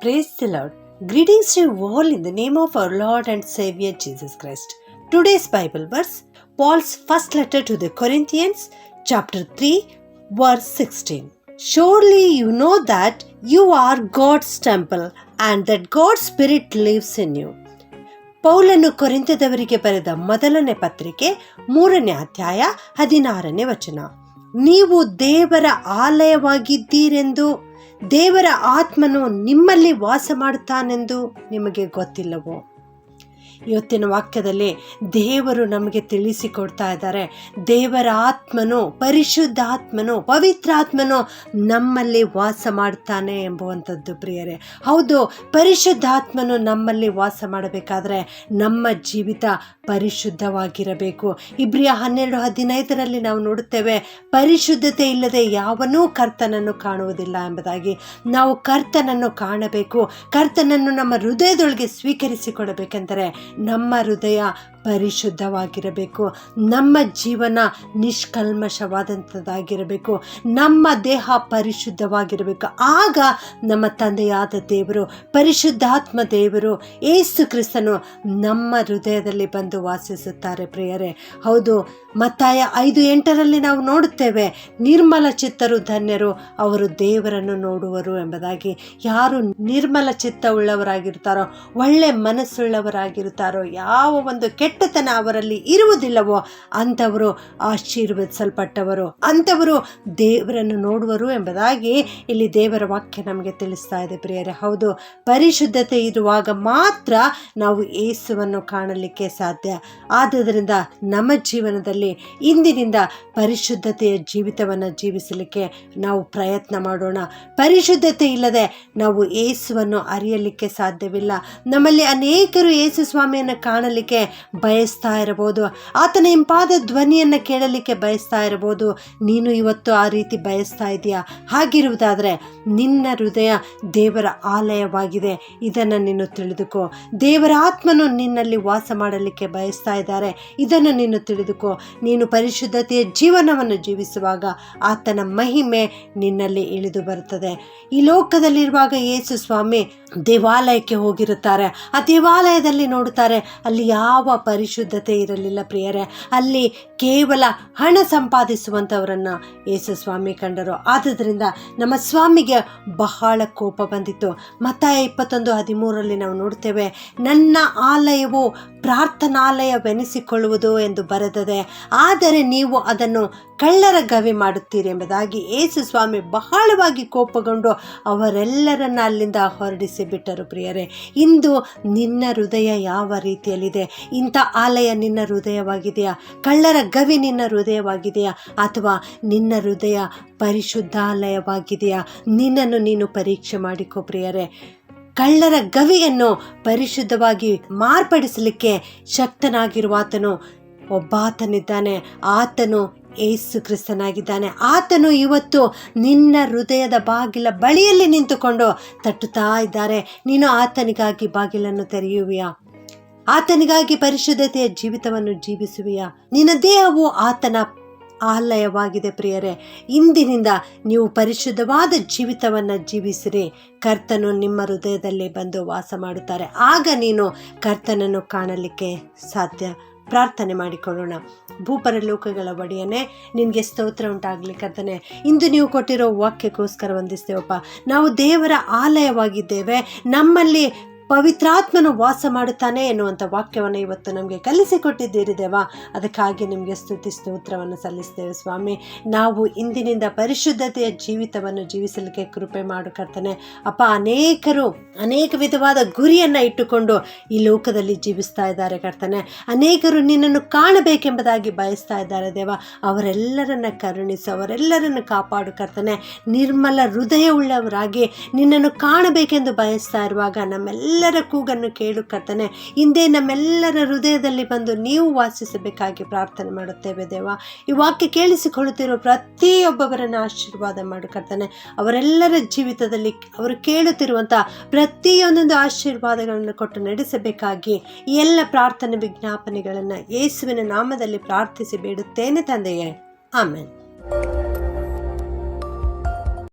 Praise the Lord. Greetings to you all in the name of our Lord and Savior Jesus Christ. Today's Bible verse, Paul's first letter to the Corinthians, chapter 3, verse 16. Surely you know that you are God's temple and that God's Spirit lives in you. ಪೌಲನು ಕೊರಿಂಥದವರಿಗೆ ಬರೆದ ಮೊದಲನೇ ಪತ್ರಿಕೆ 3ನೇ ಅಧ್ಯಾಯ 16ನೇ ವಚನ. ನೀವು ದೇವರ ಆಲಯವಾಗಿದ್ದೀರೆಂದು, ದೇವರ ಆತ್ಮನು ನಿಮ್ಮಲ್ಲಿ ವಾಸ ಮಾಡುತ್ತಾನೆಂದು ನಿಮಗೆ ಗೊತ್ತಿಲ್ಲವೋ? ಇವತ್ತಿನ ವಾಕ್ಯದಲ್ಲಿ ದೇವರು ನಮಗೆ ತಿಳಿಸಿಕೊಡ್ತಾ ಇದ್ದಾರೆ. ದೇವರ ಆತ್ಮನು, ಪರಿಶುದ್ಧ ಆತ್ಮನು, ಪವಿತ್ರ ಆತ್ಮನು ನಮ್ಮಲ್ಲಿ ವಾಸ ಮಾಡ್ತಾನೆ ಎಂಬುವಂಥದ್ದು ಪ್ರಿಯರೇ. ಹೌದು, ಪರಿಶುದ್ಧ ಆತ್ಮನು ನಮ್ಮಲ್ಲಿ ವಾಸ ಮಾಡಬೇಕಾದ್ರೆ ನಮ್ಮ ಜೀವಿತ ಪರಿಶುದ್ಧವಾಗಿರಬೇಕು. ಇಬ್ರಿಯ 12:15 ನಾವು ನೋಡುತ್ತೇವೆ, ಪರಿಶುದ್ಧತೆ ಇಲ್ಲದೆ ಯಾವನೂ ಕರ್ತನನ್ನು ಕಾಣುವುದಿಲ್ಲ ಎಂಬುದಾಗಿ. ನಾವು ಕರ್ತನನ್ನು ಕಾಣಬೇಕು. ಕರ್ತನನ್ನು ನಮ್ಮ ಹೃದಯದೊಳಗೆ ಸ್ವೀಕರಿಸಿಕೊಳ್ಳಬೇಕೆಂದರೆ ನಮ್ಮ ಹೃದಯ ಪರಿಶುದ್ಧವಾಗಿರಬೇಕು. ನಮ್ಮ ಜೀವನ ನಿಷ್ಕಲ್ಮಶವಾದಂಥದ್ದಾಗಿರಬೇಕು. ನಮ್ಮ ದೇಹ ಪರಿಶುದ್ಧವಾಗಿರಬೇಕು. ಆಗ ನಮ್ಮ ತಂದೆಯಾದ ದೇವರು, ಪರಿಶುದ್ಧಾತ್ಮ ದೇವರು, ಯೇಸು ಕ್ರಿಸ್ತನು ನಮ್ಮ ಹೃದಯದಲ್ಲಿ ಬಂದು ವಾಸಿಸುತ್ತಾರೆ ಪ್ರಿಯರೇ. ಹೌದು, ಮತ್ತಾಯ 5:8 ನಾವು ನೋಡುತ್ತೇವೆ, ನಿರ್ಮಲ ಚಿತ್ತರು ಧನ್ಯರು, ಅವರು ದೇವರನ್ನು ನೋಡುವರು ಎಂಬುದಾಗಿ. ಯಾರು ನಿರ್ಮಲ ಚಿತ್ತವುಳ್ಳವರಾಗಿರ್ತಾರೋ, ಒಳ್ಳೆ ಮನಸ್ಸುಳ್ಳವರಾಗಿರ್ತಾರೋ, ಯಾವ ಒಂದು ಕೆಟ್ಟತನ ಅವರಲ್ಲಿ ಇರುವುದಿಲ್ಲವೋ ಅಂಥವರು ಆಶೀರ್ವದಿಸಲ್ಪಟ್ಟವರು, ಅಂಥವರು ದೇವರನ್ನು ನೋಡುವರು ಎಂಬುದಾಗಿ ಇಲ್ಲಿ ದೇವರ ವಾಕ್ಯ ನಮಗೆ ತಿಳಿಸ್ತಾ ಇದೆ ಪ್ರಿಯರೇ. ಹೌದು, ಪರಿಶುದ್ಧತೆ ಇರುವಾಗ ಮಾತ್ರ ನಾವು ಯೇಸುವನ್ನು ಕಾಣಲಿಕ್ಕೆ ಸಾಧ್ಯ. ಆದುದರಿಂದ ನಮ್ಮ ಜೀವನದಲ್ಲಿ ಇಂದಿನಿಂದ ಪರಿಶುದ್ಧತೆಯ ಜೀವಿತವನ್ನು ಜೀವಿಸಲಿಕ್ಕೆ ನಾವು ಪ್ರಯತ್ನ ಮಾಡೋಣ. ಪರಿಶುದ್ಧತೆ ಇಲ್ಲದೆ ನಾವು ಯೇಸುವನ್ನು ಅರಿಯಲಿಕ್ಕೆ ಸಾಧ್ಯವಿಲ್ಲ. ನಮ್ಮಲ್ಲಿ ಅನೇಕರು ಯೇಸು ಸ್ವಾಮಿಯನ್ನು ಕಾಣಲಿಕ್ಕೆ ಬಯಸ್ತಾ ಇರಬಹುದು, ಆತನ ಇಂಪಾದ ಧ್ವನಿಯನ್ನು ಕೇಳಲಿಕ್ಕೆ ಬಯಸ್ತಾ ಇರಬಹುದು. ನೀನು ಇವತ್ತು ಆ ರೀತಿ ಬಯಸ್ತಾ ಇದೆಯಾ? ಹಾಗಿರುವುದಾದರೆ ನಿನ್ನ ಹೃದಯ ದೇವರ ಆಲಯವಾಗಿದೆ, ಇದನ್ನು ನೀನು ತಿಳಿದುಕೋ. ದೇವರ ಆತ್ಮನು ನಿನ್ನಲ್ಲಿ ವಾಸ ಮಾಡಲಿಕ್ಕೆ ಬಯಸ್ತಾ ಇದ್ದಾರೆ, ಇದನ್ನು ನೀನು ತಿಳಿದುಕೋ. ನೀನು ಪರಿಶುದ್ಧತೆಯ ಜೀವನವನ್ನು ಜೀವಿಸುವಾಗ ಆತನ ಮಹಿಮೆ ನಿನ್ನಲ್ಲಿ ಇಳಿದು ಬರುತ್ತದೆ. ಈ ಲೋಕದಲ್ಲಿರುವಾಗ ಯೇಸು ಸ್ವಾಮಿ ದೇವಾಲಯಕ್ಕೆ ಹೋಗಿರುತ್ತಾರೆ. ಆ ದೇವಾಲಯದಲ್ಲಿ ನೋಡುತ್ತಾರೆ, ಅಲ್ಲಿ ಯಾವ ಪರಿಶುದ್ಧತೆ ಇರಲಿಲ್ಲ ಪ್ರಿಯರೇ. ಅಲ್ಲಿ ಕೇವಲ ಹಣ ಸಂಪಾದಿಸುವಂಥವರನ್ನು ಯೇಸು ಸ್ವಾಮಿ ಕಂಡರು. ಆದುದರಿಂದ ನಮ್ಮ ಸ್ವಾಮಿಗೆ ಬಹಳ ಕೋಪ ಬಂದಿತ್ತು. ಮತ್ತಾಯ 21:13 ನಾವು ನೋಡ್ತೇವೆ, ನನ್ನ ಆಲಯವು ಪ್ರಾರ್ಥನಾಲಯವೆನಿಸಿಕೊಳ್ಳುವುದು ಎಂದು ಬರೆದಿದೆ, ಆದರೆ ನೀವು ಅದನ್ನು ಕಳ್ಳರ ಗವಿ ಮಾಡುತ್ತೀರಿ ಎಂಬುದಾಗಿ ಯೇಸು ಸ್ವಾಮಿ ಬಹಳವಾಗಿ ಕೋಪಗೊಂಡು ಅವರೆಲ್ಲರನ್ನ ಅಲ್ಲಿಂದ ಹೊರಡಿಸಿ ಬಿಟ್ಟರು ಪ್ರಿಯರೇ. ಇಂದು ನಿನ್ನ ಹೃದಯ ಯಾವ ರೀತಿಯಲ್ಲಿದೆ? ಇಂಥ ಆಲಯ ನಿನ್ನ ಹೃದಯವಾಗಿದೆಯಾ? ಕಳ್ಳರ ಗವಿ ನಿನ್ನ ಹೃದಯವಾಗಿದೆಯಾ? ಅಥವಾ ನಿನ್ನ ಹೃದಯ ಪರಿಶುದ್ಧಾಲಯವಾಗಿದೆಯಾ? ನಿನ್ನನ್ನು ನೀನು ಪರೀಕ್ಷೆ ಮಾಡಿಕೋ ಪ್ರಿಯರೇ. ಕಳ್ಳರ ಗವಿಯನ್ನು ಪರಿಶುದ್ಧವಾಗಿ ಮಾರ್ಪಡಿಸಲಿಕ್ಕೆ ಶಕ್ತನಾಗಿರುವ ಆತನು ಒಬ್ಬಾತನಿದ್ದಾನೆ. ಆತನು ಯೇಸು ಕ್ರಿಸ್ತನಾಗಿದ್ದಾನೆ. ಆತನು ಇವತ್ತು ನಿನ್ನ ಹೃದಯದ ಬಾಗಿಲ ಬಳಿಯಲ್ಲಿ ನಿಂತುಕೊಂಡು ತಟ್ಟುತ್ತಾ ಇದ್ದಾರೆ. ನೀನು ಆತನಿಗಾಗಿ ಬಾಗಿಲನ್ನು ತೆರೆಯುವಿಯಾ? ಆತನಿಗಾಗಿ ಪರಿಶುದ್ಧತೆಯ ಜೀವಿತವನ್ನು ಜೀವಿಸುವಿಯಾ? ನಿನ್ನ ದೇಹವು ಆತನ ಆಲಯವಾಗಿದೆ ಪ್ರಿಯರೇ. ಇಂದಿನಿಂದ ನೀವು ಪರಿಶುದ್ಧವಾದ ಜೀವಿತವನ್ನು ಜೀವಿಸಿರಿ. ಕರ್ತನು ನಿಮ್ಮ ಹೃದಯದಲ್ಲಿ ಬಂದು ವಾಸ ಮಾಡುತ್ತಾರೆ. ಆಗ ನೀನು ಕರ್ತನನ್ನು ಕಾಣಲಿಕ್ಕೆ ಸಾಧ್ಯ. ಪ್ರಾರ್ಥನೆ ಮಾಡಿಕೊಳ್ಳೋಣ. ಭೂಪರಲೋಕಗಳ ಒಡೆಯನೇ, ನಿನಗೆ ಸ್ತೋತ್ರ ಉಂಟಾಗಲಿ ಕರ್ತನೆ. ಇಂದು ನೀವು ಕೊಟ್ಟಿರೋ ವಾಕ್ಯಕ್ಕೋಸ್ಕರ ವಂದಿಸ್ತೇವಪ್ಪ. ನಾವು ದೇವರ ಆಲಯವಾಗಿದ್ದೇವೆ, ನಮ್ಮಲ್ಲಿ ಪವಿತ್ರಾತ್ಮನು ವಾಸ ಮಾಡುತ್ತಾನೆ ಎನ್ನುವಂಥ ವಾಕ್ಯವನ್ನು ಇವತ್ತು ನಮಗೆ ಕಲಿಸಿಕೊಟ್ಟಿದ್ದೀರಿ ದೇವ. ಅದಕ್ಕಾಗಿ ನಿಮಗೆ ಸ್ತುತಿ ಸ್ತೋತ್ರವನ್ನು ಸಲ್ಲಿಸ್ತೇವೆ ಸ್ವಾಮಿ. ನಾವು ಇಂದಿನಿಂದ ಪರಿಶುದ್ಧತೆಯ ಜೀವಿತವನ್ನು ಜೀವಿಸಲಿಕ್ಕೆ ಕೃಪೆ ಮಾಡು ಕರ್ತನೆ. ಅಪ್ಪ, ಅನೇಕ ವಿಧವಾದ ಗುರಿಯನ್ನು ಇಟ್ಟುಕೊಂಡು ಈ ಲೋಕದಲ್ಲಿ ಜೀವಿಸ್ತಾ ಇದ್ದಾರೆ ಕರ್ತನೆ. ಅನೇಕರು ನಿನ್ನನ್ನು ಕಾಣಬೇಕೆಂಬುದಾಗಿ ಬಯಸ್ತಾ ಇದ್ದಾರೆ ದೇವ. ಅವರೆಲ್ಲರನ್ನ ಕರುಣಿಸು, ಅವರೆಲ್ಲರನ್ನು ಕಾಪಾಡು ಕರ್ತನೆ. ನಿರ್ಮಲ ಹೃದಯವುಳ್ಳವರಾಗಿ ನಿನ್ನನ್ನು ಕಾಣಬೇಕೆಂದು ಬಯಸ್ತಾ ಇರುವಾಗ ನಮ್ಮೆಲ್ಲರ ಕೂಗನ್ನು ಕೇಳು ಕರ್ತನೆ. ಹಿಂದೆ ನಮ್ಮೆಲ್ಲರ ಹೃದಯದಲ್ಲಿ ಬಂದು ನೀವು ವಾಸಿಸಬೇಕಾಗಿ ಪ್ರಾರ್ಥನೆ ಮಾಡುತ್ತೇವೆ ದೇವ. ಈ ವಾಕ್ಯ ಕೇಳಿಸಿಕೊಳ್ಳುತ್ತಿರುವ ಪ್ರತಿಯೊಬ್ಬವರನ್ನು ಆಶೀರ್ವಾದ ಮಾಡು ಕರ್ತನೆ. ಅವರೆಲ್ಲರ ಜೀವಿತದಲ್ಲಿ ಅವರು ಕೇಳುತ್ತಿರುವಂಥ ಪ್ರತಿಯೊಂದೊಂದು ಆಶೀರ್ವಾದಗಳನ್ನು ಕೊಟ್ಟು ನಡೆಸಬೇಕಾಗಿ ಈ ಎಲ್ಲ ಪ್ರಾರ್ಥನೆ ವಿಜ್ಞಾಪನೆಗಳನ್ನು ಯೇಸುವಿನ ನಾಮದಲ್ಲಿ ಪ್ರಾರ್ಥಿಸಿ ಬೇಡುತ್ತೇನೆ ತಂದೆಯೇ. ಆಮೆನ್.